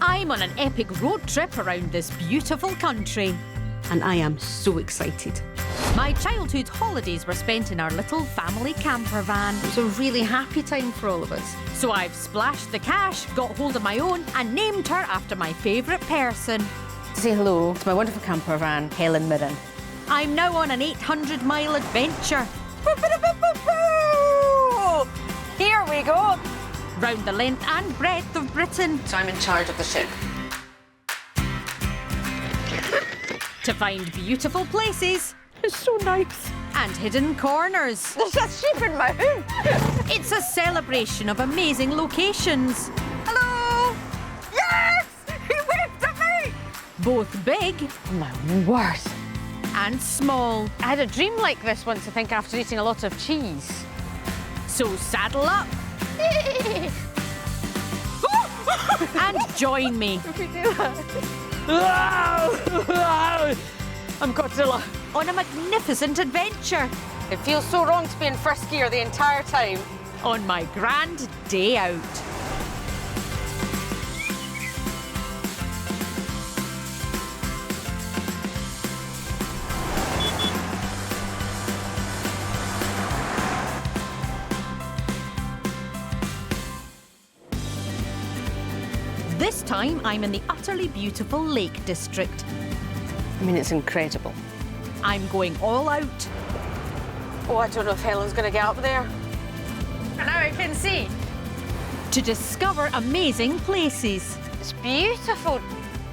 I'm on an epic road trip around this beautiful country. And I am so excited. My childhood holidays were spent in our little family camper van. It was a really happy time for all of us. So I've splashed the cash, got hold of my own and named her after my favourite person. Say hello to my wonderful camper van, Helen Mirren. I'm now on an 800-mile adventure. Here we go. Round the length and breadth of Britain. So I'm in charge of the ship. To find beautiful places. It's so nice. And hidden corners. There's a sheep in my hood. It's a celebration of amazing locations. Hello. Yes! He waved at me. Both big My word. and small. I had a dream like this once, I think, after eating a lot of cheese. So saddle up and join me If we do that. I'm Godzilla. on a magnificent adventure It feels so wrong to be in first gear the entire time. on my grand day out. This time I'm in the utterly beautiful Lake District. I mean, it's incredible. I'm going all out. Oh, I don't know if Helen's going to get up there. Now I can see. To discover amazing places It's beautiful.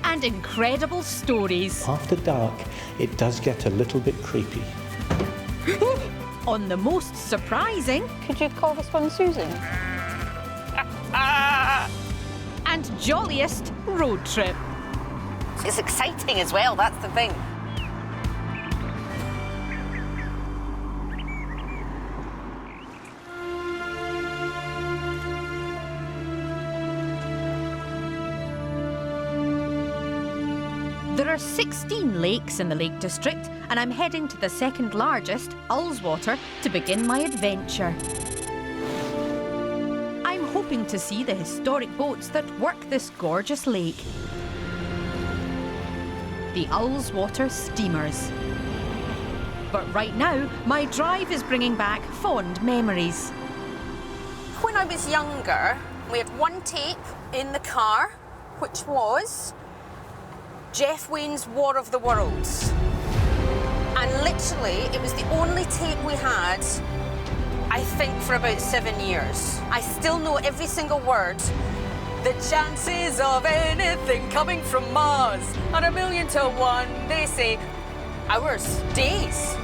and incredible stories After dark, it does get a little bit creepy. on the most surprising Could you call this one Susan? and jolliest road trip. It's exciting as well, that's the thing. There are 16 lakes in the Lake District, and I'm heading to the second largest, Ullswater, to begin my adventure. I'm hoping to see the historic boats that work this gorgeous lake. The Ullswater Steamers. But right now, my drive is bringing back fond memories. When I was younger, we had one tape in the car, which was Jeff Wayne's War of the Worlds. And literally, it was the only tape we had, I think, for about 7 years. I still know every single word. The chances of anything coming from Mars are 1,000,000 to 1. They say hours, days,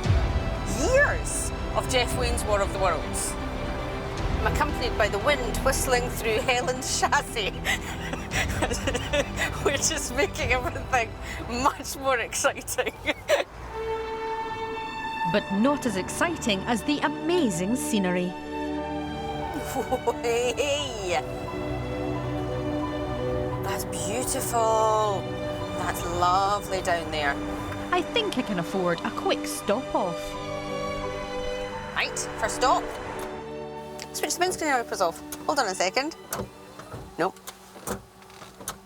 years of Jeff Wayne's War of the Worlds. I'm accompanied by the wind whistling through Helen's chassis, which is making everything much more exciting. But not as exciting as the amazing scenery. Hey! That's beautiful. That's lovely down there. I think I can afford a quick stop-off. Right, first stop. Switch the windscreen wipers off. Hold on a second. Nope.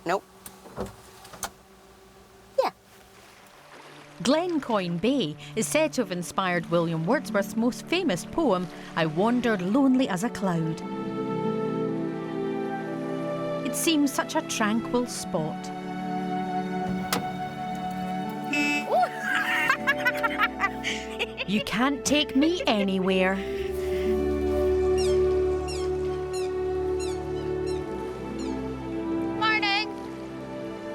Nope. Yeah. Glencoyne Bay is said to have inspired William Wordsworth's most famous poem, I Wandered Lonely as a Cloud. It seems such a tranquil spot. You can't take me anywhere. Morning.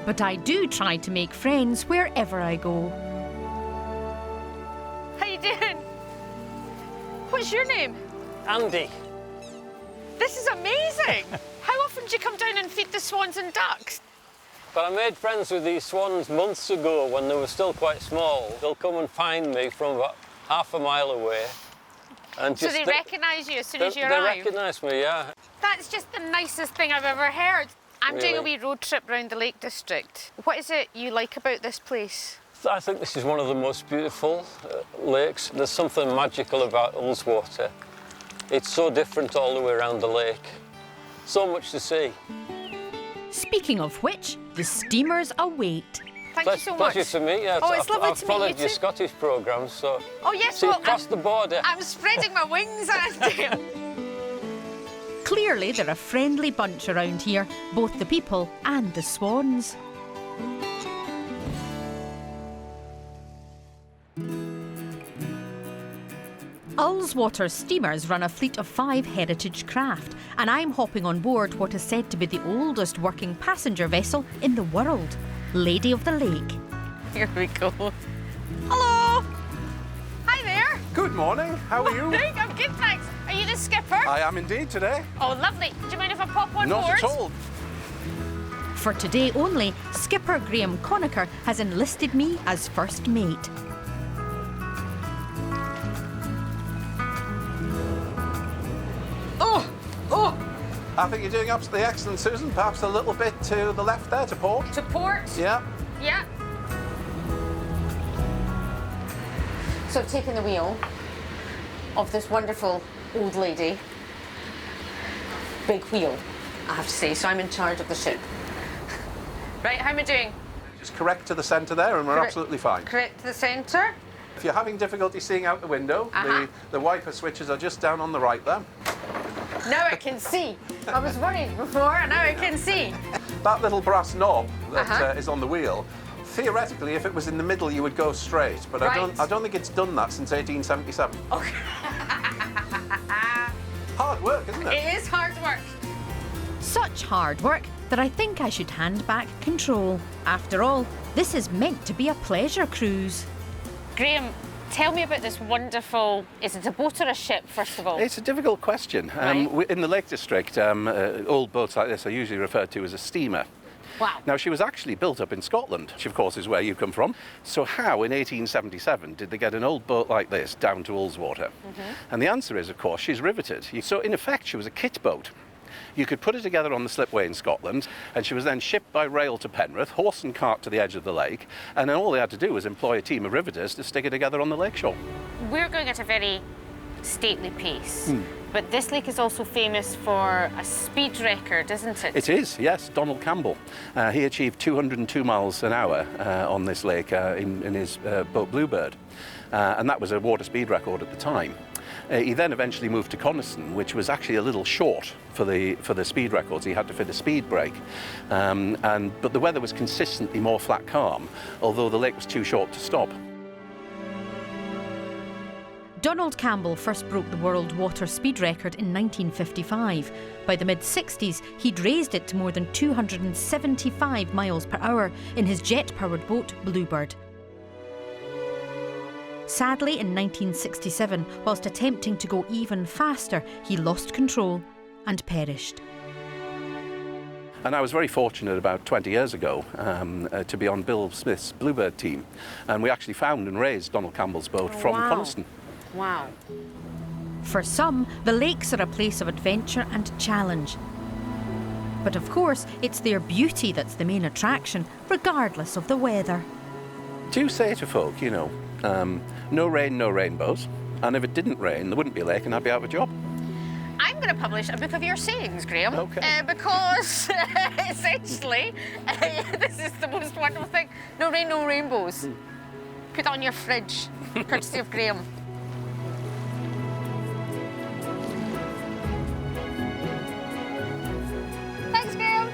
But I do try to make friends wherever I go. How you doing? What's your name? Andy. This is amazing. How often do you come down and feed the swans and ducks? But I made friends with these swans months ago when they were still quite small. They'll come and find me from about half a mile away. And So just they recognise you as soon as you They arrive? recognise me, yeah. That's just the nicest thing I've ever heard. I'm doing a Really? wee road trip round the Lake District. What is it you like about this place? I think this is one of the most beautiful lakes. There's something magical about Ullswater. It's so different all the way around the lake. So much to see. Speaking of which, the steamers await. Thank you so much. Pleasure to meet you. Oh, it's lovely I've to meet you followed your too. Scottish programmes, so... Oh, yes, so well, you've crossed the border. I'm spreading my wings, Andy. Clearly, they're a friendly bunch around here, both the people and the swans. Ullswater Steamers run a fleet of 5 heritage craft, and I'm hopping on board what is said to be the oldest working passenger vessel in the world, Lady of the Lake. Here we go. Hello. Hi there. Good morning. How are you? Morning. I'm good, thanks. Are you the skipper? I am indeed today. Oh, lovely. Do you mind if I pop on Not board? at all. For today only, skipper Graham Conacher has enlisted me as first mate. I think you're doing absolutely excellent, Susan. Perhaps a little bit to the left there, to port. To port? Yeah. Yeah. So I've taken the wheel of this wonderful old lady. Big wheel, I have to say, so I'm in charge of the ship. Right, how am I doing? Just correct to the centre there and we're Correct. absolutely fine. Correct to the centre. If you're having difficulty seeing out the window, the wiper switches are just down on the right there. Now I can see. I was worried before, and now I can see. That little brass knob that is on the wheel, theoretically, if it was in the middle, you would go straight. But Right. I don't think it's done that since 1877. Okay. Hard work, isn't it? It is hard work. Such hard work that I think I should hand back control. After all, this is meant to be a pleasure cruise. Graham, tell me about this wonderful... Is it a boat or a ship, first of all? It's a difficult question. Right. In the Lake District, old boats like this are usually referred to as a steamer. Wow. Now, she was actually built up in Scotland, which of course is where you come from. So how, in 1877, did they get an old boat like this down to Ullswater? And the answer is, of course, she's riveted. So in effect, she was a kit boat. You could put it together on the slipway in Scotland, and she was then shipped by rail to Penrith, horse and cart to the edge of the lake, and then all they had to do was employ a team of riveters to stick it together on the lakeshore. We're going at a very stately pace, but this lake is also famous for a speed record, isn't it? It is, yes. Donald Campbell. He achieved 202 miles an hour on this lake in his boat Bluebird, and that was a water speed record at the time. He then eventually moved to Coniston, which was actually a little short for the speed records. He had to fit a speed brake, but the weather was consistently more flat calm, although the lake was too short to stop. Donald Campbell first broke the world water speed record in 1955. By the mid-60s, he'd raised it to more than 275 miles per hour in his jet-powered boat, Bluebird. Sadly, in 1967, whilst attempting to go even faster, he lost control and perished. And I was very fortunate about 20 years ago to be on Bill Smith's Bluebird team. And we actually found and raised Donald Campbell's boat from Coniston. Wow. For some, the lakes are a place of adventure and challenge. But of course, it's their beauty that's the main attraction, regardless of the weather. Do say to folk, you know, no rain, no rainbows. And if it didn't rain, there wouldn't be a lake and I'd be out of a job. I'm going to publish a book of your sayings, Graham. Okay. Because, essentially, this is the most wonderful thing. No rain, no rainbows. Put that on your fridge, courtesy of Graham. Thanks, Graham.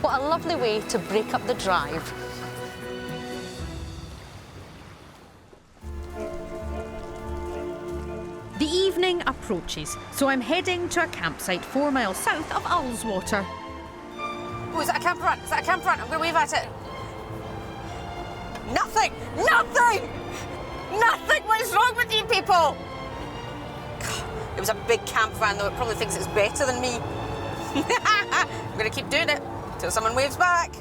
What a lovely way to break up the drive. The evening approaches, so I'm heading to a campsite 4 miles south of Ullswater. Oh, is that a campervan? Is that a campervan? I'm going to wave at it. Nothing! Nothing! Nothing! What is wrong with you people? It was a big campervan, though. It probably thinks it's better than me. I'm going to keep doing it until someone waves back.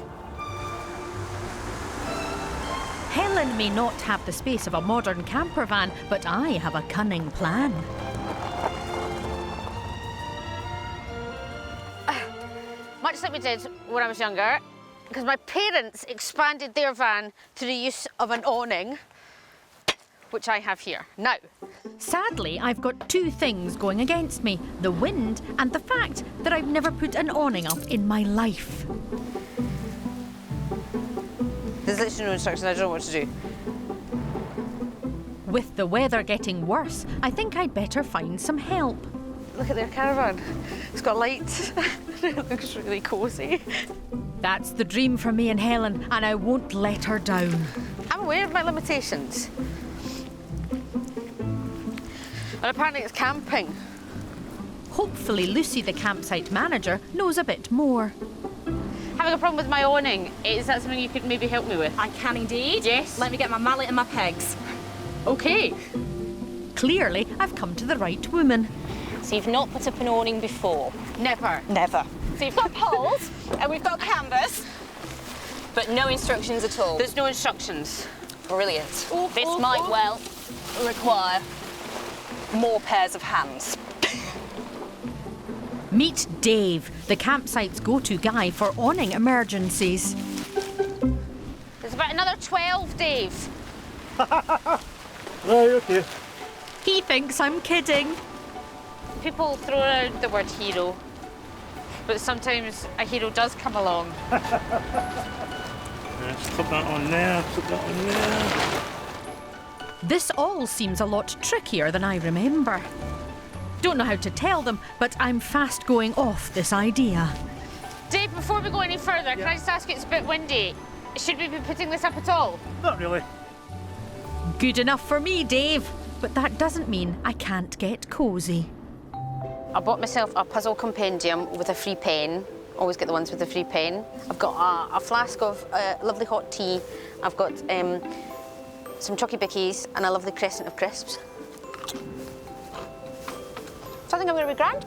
Helen may not have the space of a modern campervan, but I have a cunning plan. Much like we did when I was younger, because my parents expanded their van to the use of an awning, which I have here. Now, Sadly, I've got two things going against me, the wind and the fact that I've never put an awning up in my life. There's literally no instructions, I don't know what to do. With the weather getting worse, I think I'd better find some help. Look at their caravan. It's got lights. It looks really cosy. That's the dream for me and Helen, and I won't let her down. I'm aware of my limitations. And apparently it's camping. Hopefully Lucy, the campsite manager, knows a bit more. Having a problem with my awning. Is that something you could maybe help me with? I can indeed. Yes. Let me get my mallet and my pegs. Okay. Clearly, I've come to the right woman. So you've not put up an awning before? Never. Never. So you've got poles and we've got canvas, but no instructions at all. There's no instructions. Brilliant. This might well require more pairs of hands. Meet Dave, the campsite's go-to guy for awning emergencies. There's about another 12, Dave. Right, okay. He thinks I'm kidding. People throw around the word hero, but sometimes a hero does come along. Let's put that on there, put that on there. This all seems a lot trickier than I remember. Don't know how to tell them, but I'm fast going off this idea. Dave, before we go any further, can I just ask you, it's a bit windy. Should we be putting this up at all? Not really. Good enough for me, Dave. But that doesn't mean I can't get cosy. I bought myself a puzzle compendium with a free pen. Always get the ones with the free pen. I've got a flask of lovely hot tea. I've got some Chucky Bickies and a lovely crescent of crisps. So I think I'm going to be grand.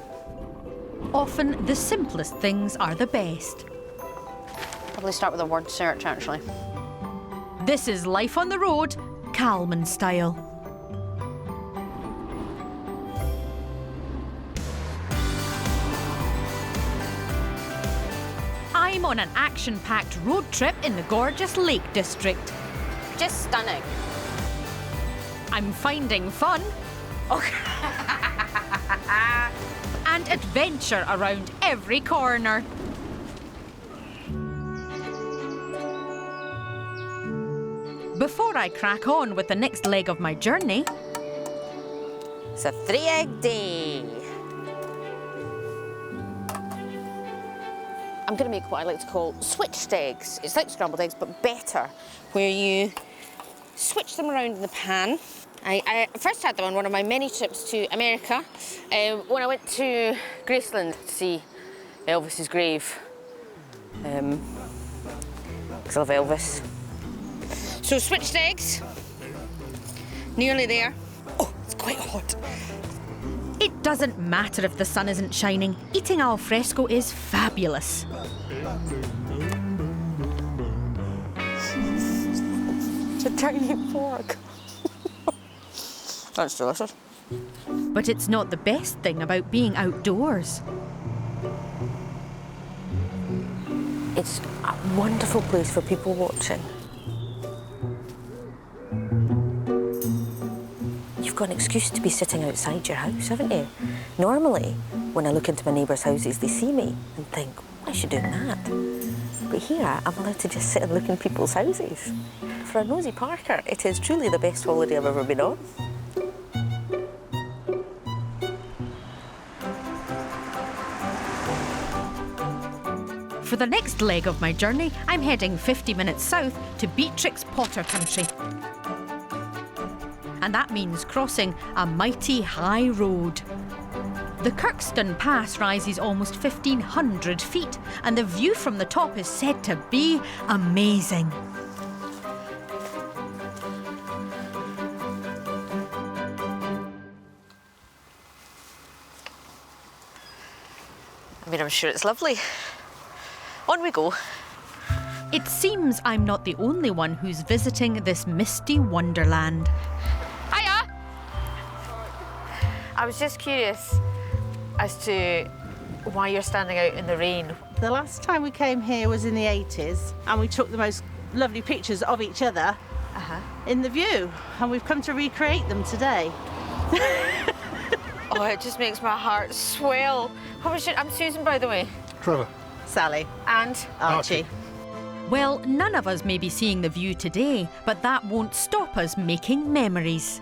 Often the simplest things are the best. Probably start with a word search, actually. This is Life on the Road, Calmans style. I'm on an action-packed road trip in the gorgeous Lake District. Just stunning. I'm finding fun. And adventure around every corner. Before I crack on with the next leg of my journey, It's a 3-egg day. I'm going to make what I like to call switched eggs. It's like scrambled eggs, but better, where you switch them around in the pan. I first had them on one of my many trips to America when I went to Graceland to see Elvis's grave. Because I love Elvis. So switched eggs, nearly there. Oh, it's quite hot. it doesn't matter if the sun isn't shining. Eating al fresco is fabulous. It's a tiny fork. That's delicious. But it's not the best thing about being outdoors. It's a wonderful place for people watching. You've got an excuse to be sitting outside your house, haven't you? Normally, when I look into my neighbours' houses, they see me and think, why is she doing that? But here, I'm allowed to just sit and look in people's houses. For a nosy Parker, it is truly the best holiday I've ever been on. For the next leg of my journey, I'm heading 50 minutes south to Beatrix Potter Country. And that means crossing a mighty high road. The Kirkstone Pass rises almost 1,500 feet, and the view from the top is said to be amazing. I mean, I'm sure it's lovely. On we go. It seems I'm not the only one who's visiting this misty wonderland. Hiya! I was just curious as to why you're standing out in the rain. The last time we came here was in the 80s, and we took the most lovely pictures of each other in the view, and we've come to recreate them today. Oh, it just makes my heart swell. I'm Susan, by the way. Trevor. Sally. And Archie. Well, none of us may be seeing the view today, but that won't stop us making memories.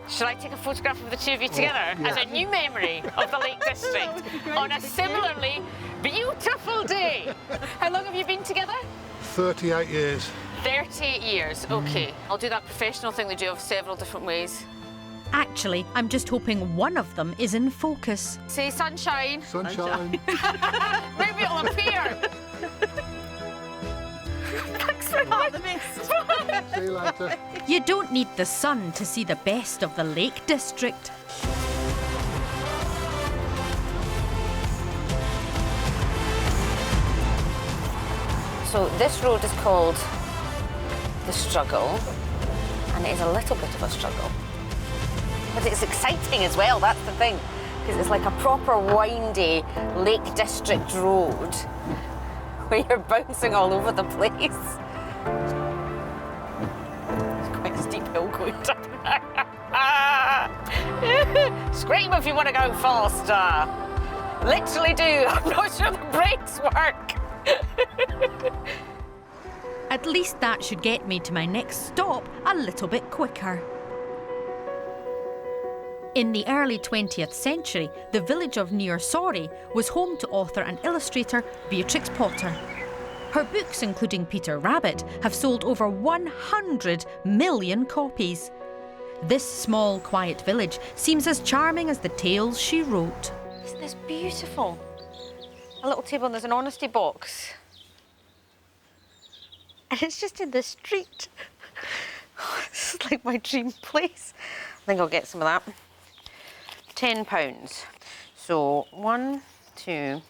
shall I take a photograph of the two of you together as a new memory of the Lake District on a similarly beautiful day? How long have you been together? 38 years. 38 years, okay. I'll do that professional thing they do of several different ways. Actually, I'm just hoping one of them is in focus. Say sunshine. Sunshine. Maybe it'll appear. Thanks very much. See you later. You don't need the sun to see the best of the Lake District. So this road is called the Struggle, and it is a little bit of a struggle. But it's exciting as well, that's the thing, because it's like a proper windy Lake District road where you're bouncing all over the place. It's quite a steep hill going down. Scream if you want to go faster. Literally do. I'm not sure the brakes work. At least that should get me to my next stop a little bit quicker. In the early 20th century, the village of Near Sorry was home to author and illustrator Beatrix Potter. Her books, including Peter Rabbit, have sold over 100 million copies. This small, quiet village seems as charming as the tales she wrote. Isn't this beautiful? A little table and there's an honesty box. And it's just in the street. This is like my dream place. I think I'll get some of that. £10. So 1, 2,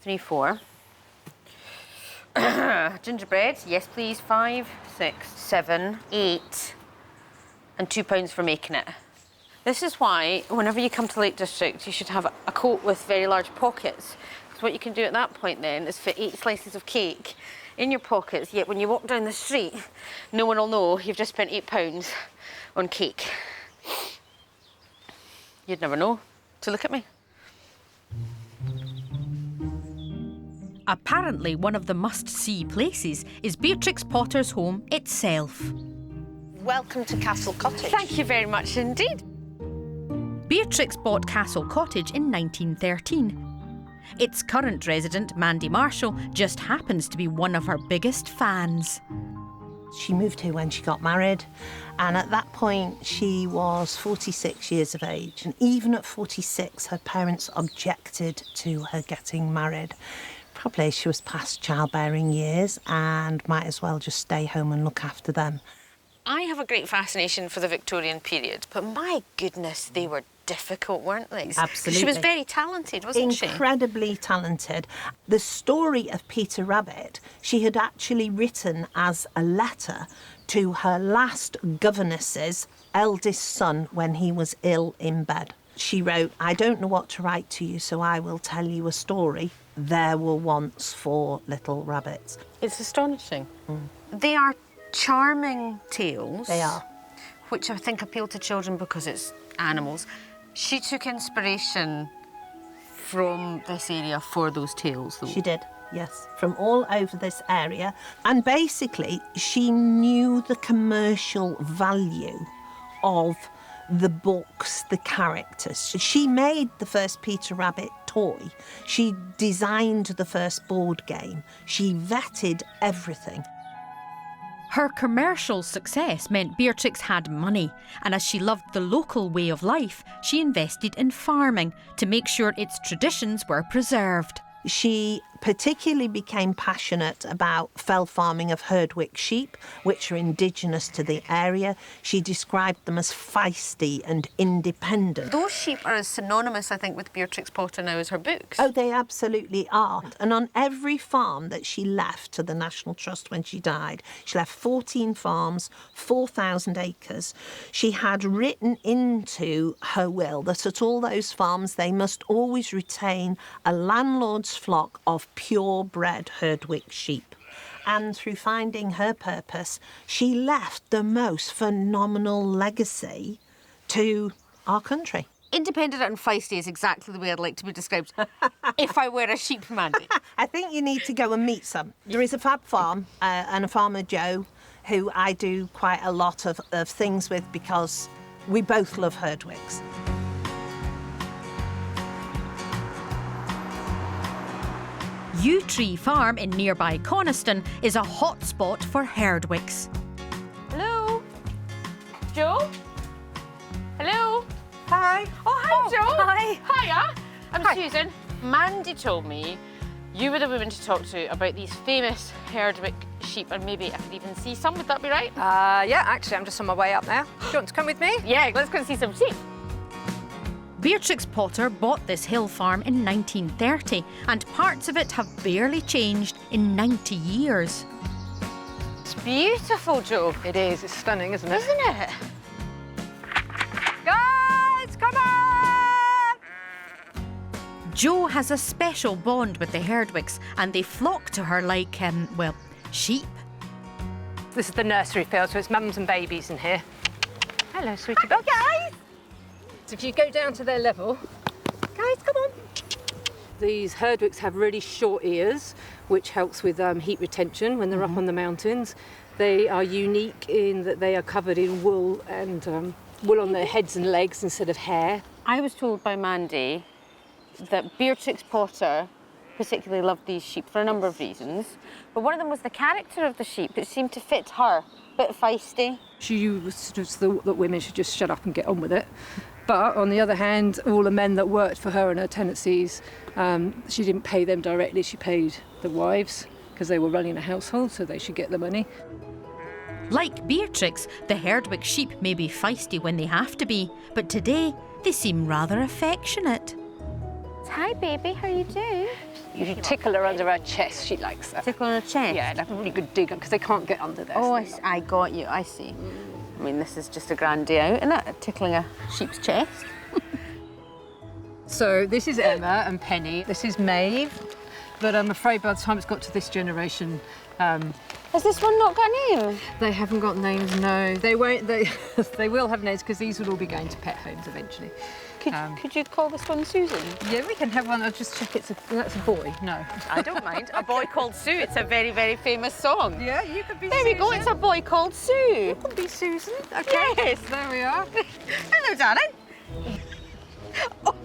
3, 4. Gingerbread, yes please. 5, 6, 7, 8. And £2 for making it. This is why, whenever you come to Lake District, you should have a coat with very large pockets. Because what you can do at that point then is fit 8 slices of cake in your pockets, yet when you walk down the street, no one will know you've just spent £8 on cake. You'd never know to look at me. Apparently, one of the must-see places is Beatrix Potter's home itself. Welcome to Castle Cottage. Thank you very much indeed. Beatrix bought Castle Cottage in 1913. Its current resident, Mandy Marshall, just happens to be one of her biggest fans. She moved here when she got married, and at that point she was 46 years of age. And even at 46, her parents objected to her getting married. Probably she was past childbearing years and might as well just stay home and look after them. I have a great fascination for the Victorian period, but my goodness, they were difficult, weren't they? Absolutely. She was very talented, wasn't she? Incredibly talented. The story of Peter Rabbit, she had actually written as a letter to her last governess's eldest son when he was ill in bed. She wrote, "I don't know what to write to you, so I will tell you a story. There were once 4 little rabbits." It's astonishing. They are charming tales. They are. Which I think appeal to children because it's animals. She took inspiration from this area for those tales, though. She did, yes, from all over this area. And basically, she knew the commercial value of the books, the characters. She made the first Peter Rabbit toy. She designed the first board game. She vetted everything. Her commercial success meant Beatrix had money, and as she loved the local way of life, she invested in farming to make sure its traditions were preserved. She particularly became passionate about fell farming of Herdwick sheep, which are indigenous to the area. She described them as feisty and independent. Those sheep are as synonymous, I think, with Beatrix Potter now as her books. Oh, they absolutely are. And on every farm that she left to the National Trust when she died, she left 14 farms, 4,000 acres. She had written into her will that at all those farms they must always retain a landlord's flock of purebred Herdwick sheep. And through finding her purpose, she left the most phenomenal legacy to our country. Independent and feisty is exactly the way I'd like to be described if I were a sheep, Mandy. I think you need to go and meet some. There is a fab farm and a farmer, Joe, who I do quite a lot of things with because we both love Herdwicks. Yew Tree Farm in nearby Coniston is a hotspot for Herdwicks. Hello? Joe? Hello? Hi. Oh, hi, Joe. Hi. Hiya. I'm Hi. Susan. Mandy told me you were the woman to talk to about these famous Herdwick sheep, and maybe I could even see some. Would that be right? Yeah, actually, I'm just on my way up now. Do you want to come with me? Yeah, let's go and see some sheep. Beatrix Potter bought this hill farm in 1930, and parts of it have barely changed in 90 years. It's beautiful, Joe. It is. It's stunning, isn't it? Isn't it? Guys, come on! Jo has a special bond with the Herdwicks, and they flock to her like, well, sheep. This is the nursery field, so it's mums and babies in here. Hello, sweetie. Oh, guys! So if you go down to their level, guys, come on. These Herdwicks have really short ears, which helps with heat retention when they're up on the mountains. They are unique in that they are covered in wool and wool on their heads and legs instead of hair. I was told by Mandy that Beatrix Potter particularly loved these sheep for a number of reasons, but one of them was the character of the sheep. It seemed to fit her, a bit feisty. She just thought that women should just shut up and get on with it. But on the other hand, all the men that worked for her and her tenancies, she didn't pay them directly, she paid the wives because they were running a household, so they should get the money. Like Beatrix, the Herdwick sheep may be feisty when they have to be, but today they seem rather affectionate. Hi, baby. How you doing? You should tickle her under her chest, she likes that. Tickle on her chest? Yeah, like a really good digger, because they can't get under there. Oh, so I got you. I see. I mean, this is just a grand day out, isn't it? Tickling a sheep's chest. So this is Emma and Penny. This is Maeve. But I'm afraid by the time it's got to this generation, Has this one not got a name? they haven't got names, no. They won't, they will have names, because these would all be going to pet homes eventually. Could you call this one Susan? Yeah, we can have one. I'll just check that's a boy. No. I don't mind. A Boy Called Sue. It's a very, very famous song. Yeah, you could be There we go. It's A Boy Called Sue. You could be Susan. Okay. Yes. There we are. Hello, darling. Oh,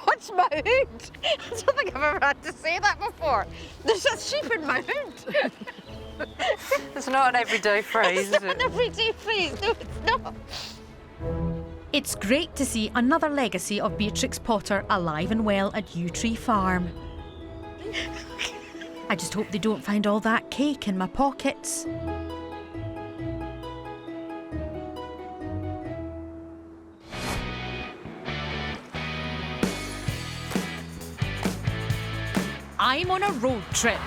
what's my hood? I don't think I've ever had to say that before. There's a sheep in my hood. It's not an everyday phrase, It's is not it? an everyday phrase. No, it's not. It's great to see another legacy of Beatrix Potter alive and well at Yew Tree Farm. I just hope they don't find all that cake in my pockets. I'm on a road trip.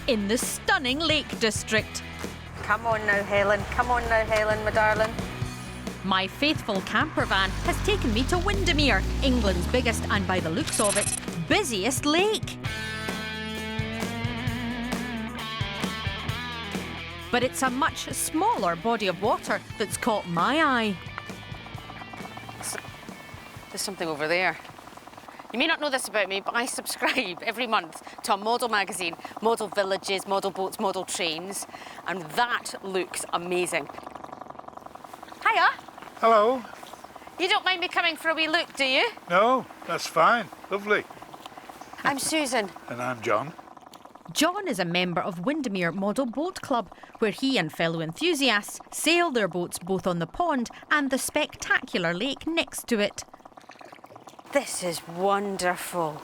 In the stunning Lake District. Come on now, Helen. Come on now, Helen, my darling. My faithful campervan has taken me to Windermere, England's biggest and, by the looks of it, busiest lake. But it's a much smaller body of water that's caught my eye. There's something over there. You may not know this about me, but I subscribe every month to a model magazine, model villages, model boats, model trains, and that looks amazing. Hiya. Hello. You don't mind me coming for a wee look, do you? No, that's fine. Lovely. I'm Susan. And I'm John. John is a member of Windermere Model Boat Club, where he and fellow enthusiasts sail their boats both on the pond and the spectacular lake next to it. This is wonderful.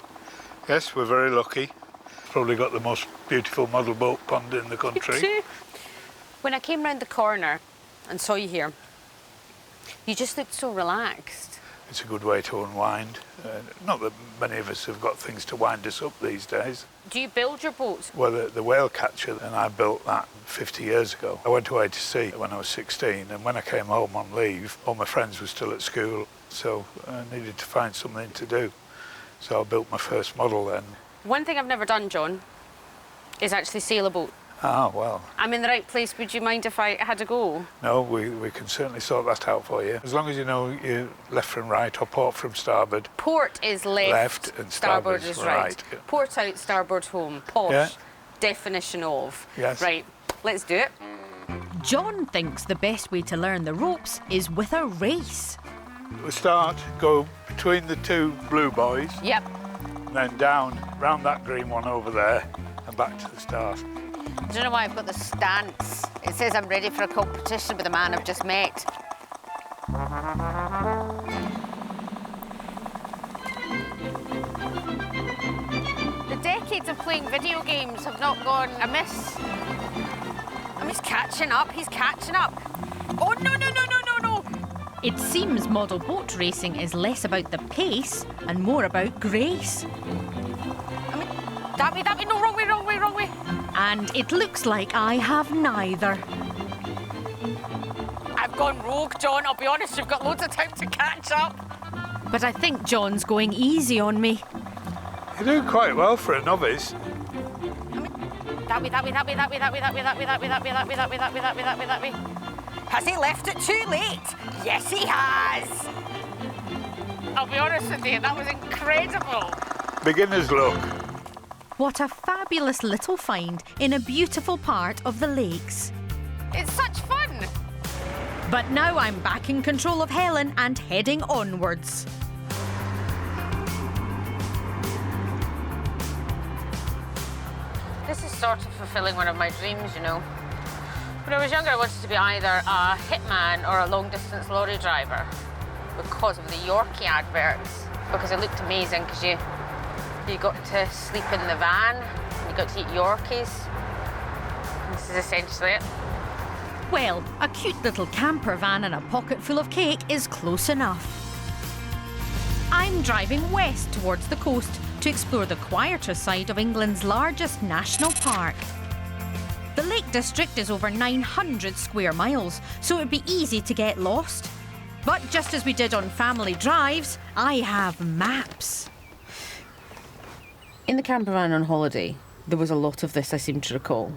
Yes, we're very lucky. Probably got the most beautiful model boat pond in the country. When I came round the corner and saw you here, you just looked so relaxed. It's a good way to unwind. Not that many of us have got things to wind us up these days. Do you build your boats? Well, the whale catcher, and I built that 50 years ago. I went away to sea when I was 16, and when I came home on leave, all my friends were still at school, so I needed to find something to do. So I built my first model then. One thing I've never done, John, is actually sail a boat. Ah, well. I'm in the right place. Would you mind if I had a go? No, we can certainly sort that out for you. As long as you know you're left from right or port from starboard. Port is left. Left and starboard is right. Yeah. Port out, starboard home. Posh. Yeah. Definition of. Yes. Right, let's do it. John thinks the best way to learn the ropes is with a race. We start, go between the two blue buoys, Yep. and then down, round that green one over there, and back to the start. I don't know why I've got the stance. It says I'm ready for a competition with a man I've just met. The decades of playing video games have not gone amiss. And he's catching up, he's catching up. Oh, no, no, no, no, no, no. It seems model boat racing is less about the pace and more about grace. That way, no, wrong way, wrong way, wrong way. And it looks like I have neither. I've gone rogue, John. I'll be honest, you've got loads of time to catch up. But I think John's going easy on me. You're doing quite well for a novice. That way, that way, that way, that way, that way, that way, that way, that way, that way, that way, that way, that way, that way, that way, that way. Has he left it too late? Yes, he has. I'll be honest with you, that was incredible. Beginner's luck. What a fabulous little find in a beautiful part of the lakes. It's such fun. But now I'm back in control of Helen and heading onwards. This is sort of fulfilling one of my dreams, you know. When I was younger, I wanted to be either a hitman or a long-distance lorry driver because of the Yorkie adverts, because it looked amazing, because you got to sleep in the van, and you got to eat Yorkies. And this is essentially it. Well, a cute little camper van and a pocket full of cake is close enough. I'm driving west towards the coast to explore the quieter side of England's largest national park. The Lake District is over 900 square miles, so it'd be easy to get lost. But just as we did on family drives, I have maps. In the campervan on holiday, there was a lot of this, I seem to recall.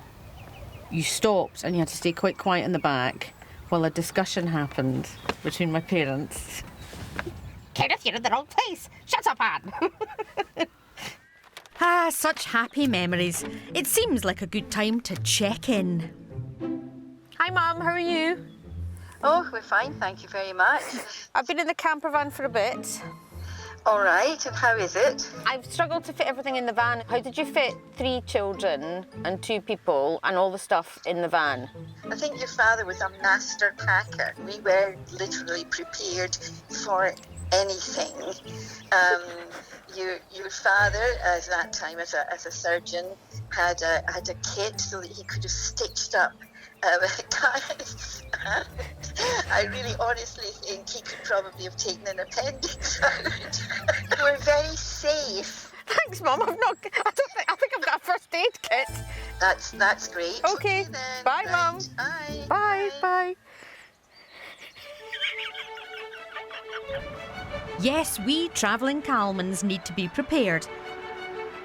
You stopped and you had to stay quite quiet in the back while a discussion happened between my parents. Kenneth, you're in the wrong place. Shut up, Anne. Ah, such happy memories. It seems like a good time to check in. Hi, Mum. How are you? Oh, we're fine, thank you very much. I've been in the campervan for a bit. All right, and how is it? I've struggled to fit everything in the van. How did you fit 3 children and 2 people and all the stuff in the van? I think your father was a master packer. We were literally prepared for anything. Your father, at that time as a surgeon, had a kit so that he could have stitched up guys. I really honestly think he could probably have taken an appendix out. We're very safe. Thanks, Mum. I think I've got a first aid kit. That's great. Okay then. Bye, Right. Mum. Bye. Bye. Bye. Yes, we travelling Calmans need to be prepared.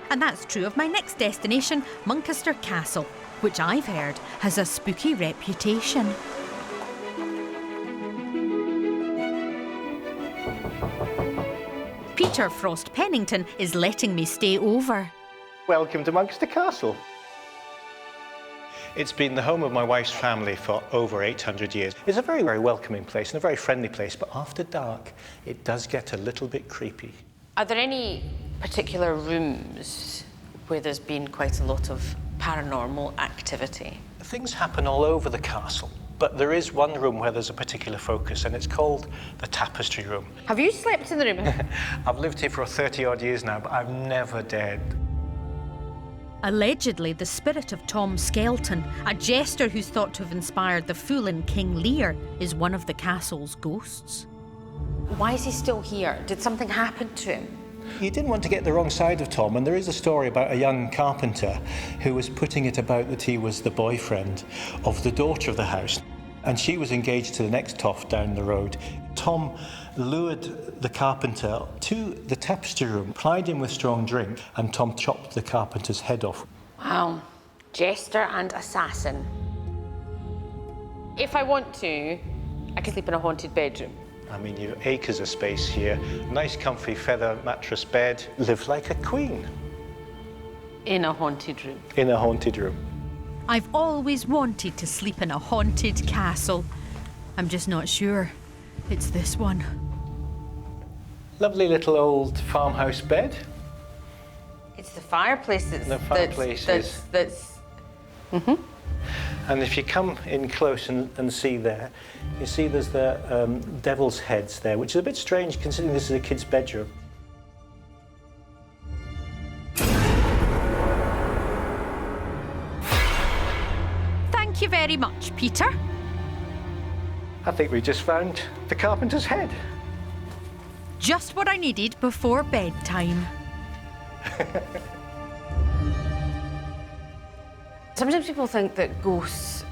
And that's true of my next destination, Monaster Castle, which I've heard has a spooky reputation. Peter Frost Pennington is letting me stay over. Welcome to Monaster Castle. It's been the home of my wife's family for over 800 years. It's a very, very welcoming place and a very friendly place, but after dark, it does get a little bit creepy. Are there any particular rooms where there's been quite a lot of paranormal activity? Things happen all over the castle, but there is one room where there's a particular focus, and it's called the tapestry room. Have you slept in the room? I've lived here for 30-odd years now, but I've never dared. Allegedly, the spirit of Tom Skelton, a jester who's thought to have inspired the fool in King Lear, is one of the castle's ghosts. Why is he still here? Did something happen to him? You didn't want to get the wrong side of Tom, and there is a story about a young carpenter who was putting it about that he was the boyfriend of the daughter of the house, and she was engaged to the next toff down the road. Tom lured the carpenter to the tapestry room, plied him with strong drink, and Tom chopped the carpenter's head off. Wow. Jester and assassin. If I want to, I can sleep in a haunted bedroom. I mean, you've acres of space here. Nice comfy feather mattress bed. Live like a queen. In a haunted room. In a haunted room. I've always wanted to sleep in a haunted castle. I'm just not sure it's this one. Lovely little old farmhouse bed. It's the fireplace that's... The fireplace that's And if you come in close and see there, you see there's the devil's heads there, which is a bit strange considering this is a kid's bedroom. Thank you very much, Peter. I think we just found the carpenter's head. Just what I needed before bedtime. Sometimes people think that ghosts,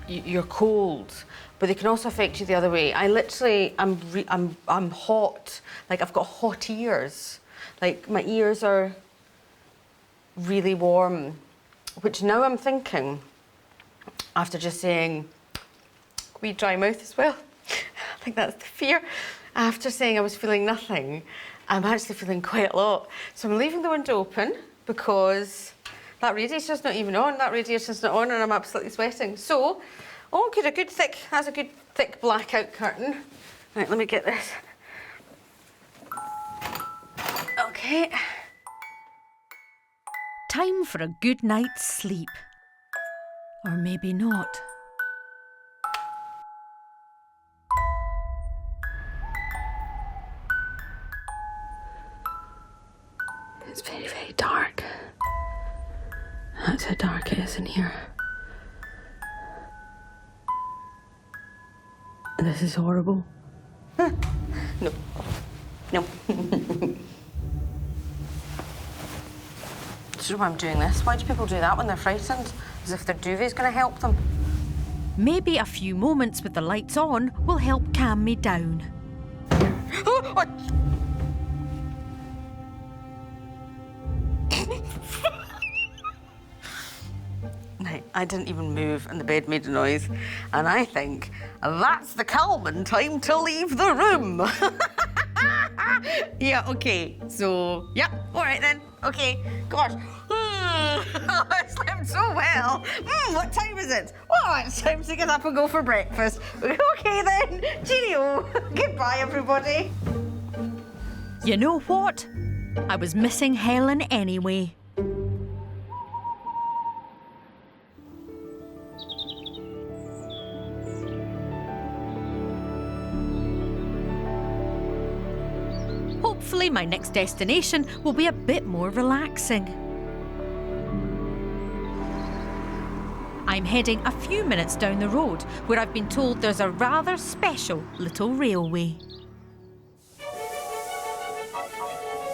you're cold, but they can also affect you the other way. I literally, I'm hot. Like, I've got hot ears. Like, my ears are really warm, which now I'm thinking, after just saying, wee dry mouth as well. I think that's the fear. After saying I was feeling nothing, I'm actually feeling quite a lot. So I'm leaving the window open because that radiator's not even on, that radiator's not on, and I'm absolutely sweating. So, oh, good, that's a good thick blackout curtain. Right, let me get this. Okay. Time for a good night's sleep. Or maybe not. It's very, very dark. That's how dark it is in here. This is horrible. No. No. Do you know why I'm doing this? Why do people do that when they're frightened? As if their duvet's going to help them. Maybe a few moments with the lights on will help calm me down. Right, I didn't even move and the bed made a noise. And I think that's the Calman time to leave the room. Yeah, okay. So, yeah, all right then. Okay, gosh. I slept so well. What time is it? Oh, it's time to get up and go for breakfast. Okay then, cheerio. Goodbye, everybody. You know what? I was missing Helen anyway. Hopefully my next destination will be a bit more relaxing. I'm heading a few minutes down the road where I've been told there's a rather special little railway.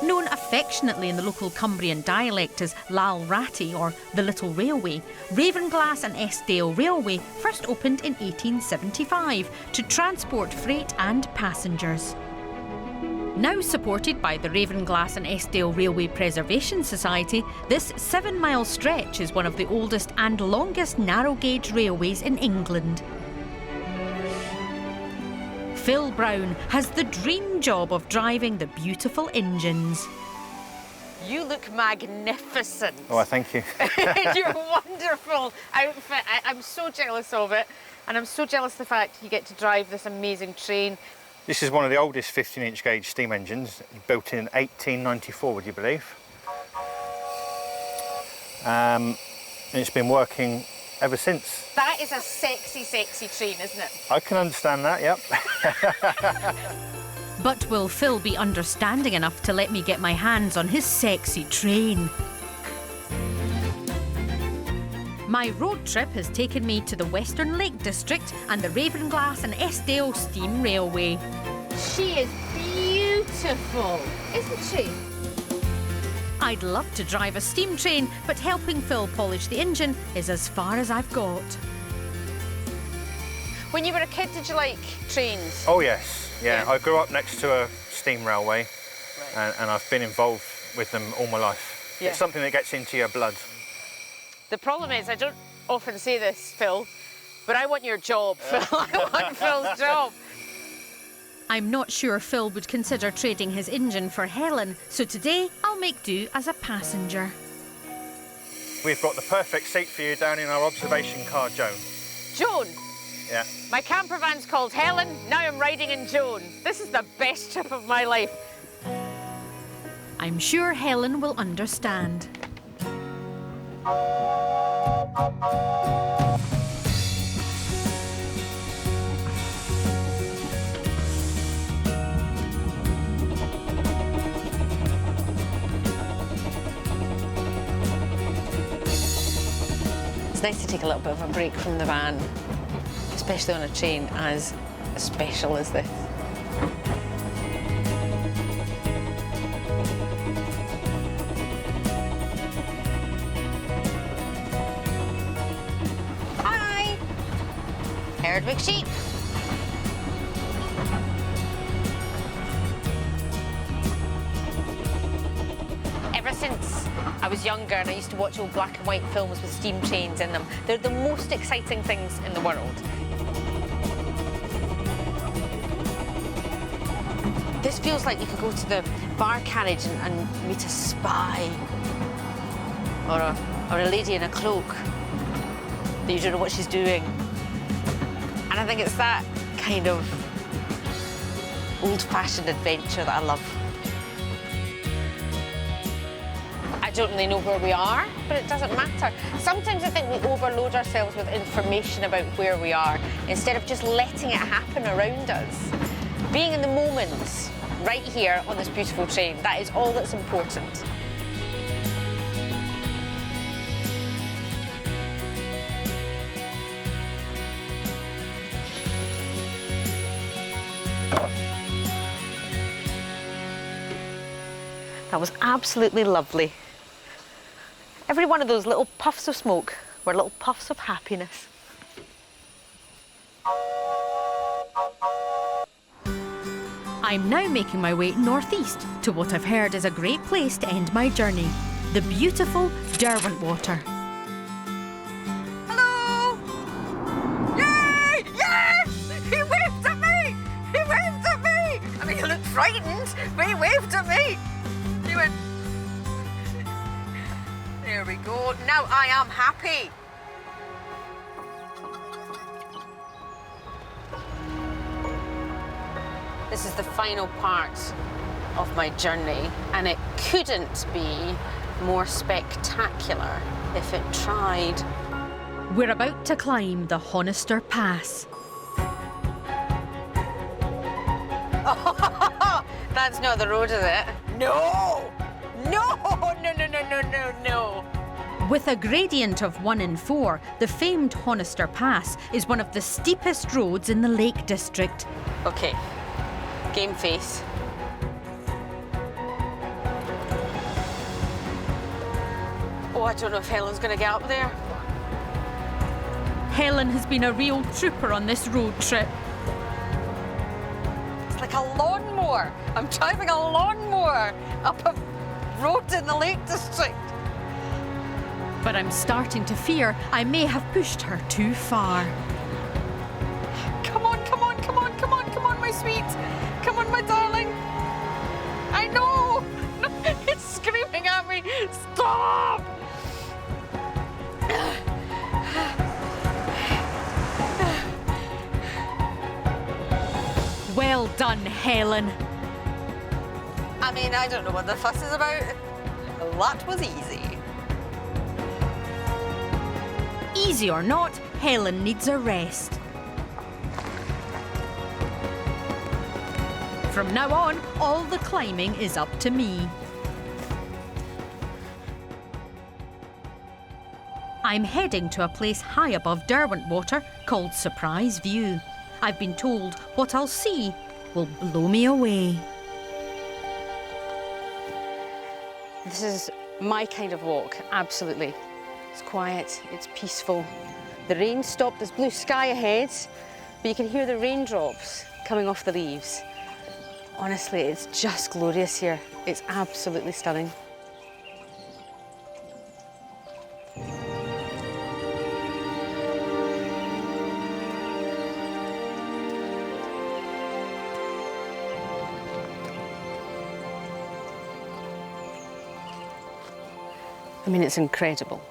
Known affectionately in the local Cumbrian dialect as Lal Ratty or the Little Railway, Ravenglass and Eskdale Railway first opened in 1875 to transport freight and passengers. Now supported by the Ravenglass and Eskdale Railway Preservation Society, this 7-mile stretch is one of the oldest and longest narrow-gauge railways in England. Phil Brown has the dream job of driving the beautiful engines. You look magnificent. Oh, thank you. Your wonderful outfit. I'm so jealous of it. And I'm so jealous of the fact you get to drive this amazing train. This is one of the oldest 15-inch gauge steam engines, built in 1894, would you believe? And it's been working ever since. That is a sexy, sexy train, isn't it? I can understand that, yep. But will Phil be understanding enough to let me get my hands on his sexy train? My road trip has taken me to the Western Lake District and the Ravenglass and Eskdale Steam Railway. She is beautiful, isn't she? I'd love to drive a steam train, but helping Phil polish the engine is as far as I've got. When you were a kid, did you like trains? Oh, yes. Yeah. I grew up next to a steam railway, and I've been involved with them all my life. Yeah. It's something that gets into your blood. The problem is, I don't often say this, Phil, but I want your job, Phil. I want Phil's job. I'm not sure Phil would consider trading his engine for Helen, so today I'll make do as a passenger. We've got the perfect seat for you down in our observation car, Joan. Joan? Yeah. My camper van's called Helen, now I'm riding in Joan. This is the best trip of my life. I'm sure Helen will understand. It's nice to take a little bit of a break from the van, especially on a train as special as this. Hi! Herdwick sheep. Ever since I was younger and I used to watch old black and white films with steam trains in them, they're the most exciting things in the world. This feels like you could go to the bar carriage and meet a spy or a lady in a cloak that you don't know what she's doing. And I think it's that kind of old-fashioned adventure that I love. I don't really know where we are, but it doesn't matter. Sometimes I think we overload ourselves with information about where we are instead of just letting it happen around us. Being in the moment, right here on this beautiful train, that is all that's important. That was absolutely lovely. Every one of those little puffs of smoke were little puffs of happiness. I'm now making my way northeast to what I've heard is a great place to end my journey, the beautiful Derwentwater. Hello! Yay! Yes! He waved at me! He waved at me! I mean, he looked frightened, but he waved at me. He went... There we go. Now I am happy. This is the final part of my journey, and it couldn't be more spectacular if it tried. We're about to climb the Monaster Pass. That's not the road, is it? No! No! No, no, no, no, no, no. With a gradient of 1 in 4, the famed Monaster Pass is one of the steepest roads in the Lake District. Okay, game face. Oh, I don't know if Helen's going to get up there. Helen has been a real trooper on this road trip. It's like a lawnmower. I'm driving a lawnmower up a road in the Lake District. But I'm starting to fear I may have pushed her too far. Come on, come on, come on, come on, come on, my sweet. Come on, my darling. I know. It's screaming at me. Stop! Well done, Helen. I mean, I don't know what the fuss is about. That was easy. Easy or not, Helen needs a rest. From now on, all the climbing is up to me. I'm heading to a place high above Derwentwater called Surprise View. I've been told what I'll see will blow me away. This is my kind of walk, absolutely. It's quiet, it's peaceful. The rain stopped, there's blue sky ahead, but you can hear the raindrops coming off the leaves. Honestly, it's just glorious here. It's absolutely stunning. I mean, it's incredible.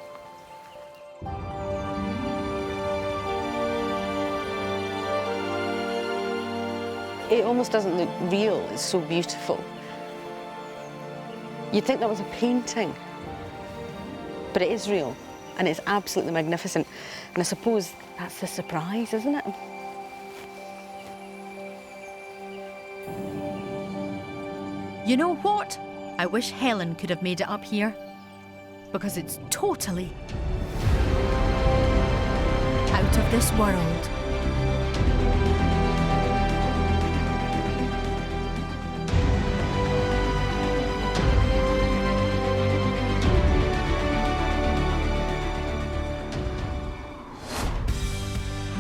It almost doesn't look real, it's so beautiful. You'd think that was a painting, but it is real, and it's absolutely magnificent. And I suppose that's the surprise, isn't it? You know what? I wish Helen could have made it up here, because it's totally out of this world.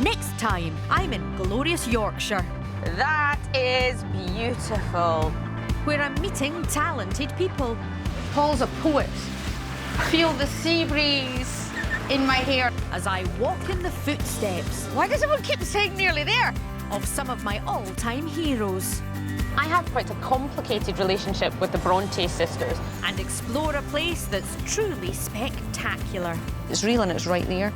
Next time, I'm in glorious Yorkshire. That is beautiful. Where I'm meeting talented people. Paul's a poet. Feel the sea breeze in my hair. As I walk in the footsteps. Why does everyone keep saying nearly there? Of some of my all-time heroes. I have quite a complicated relationship with the Bronte sisters. And explore a place that's truly spectacular. It's real and it's right there.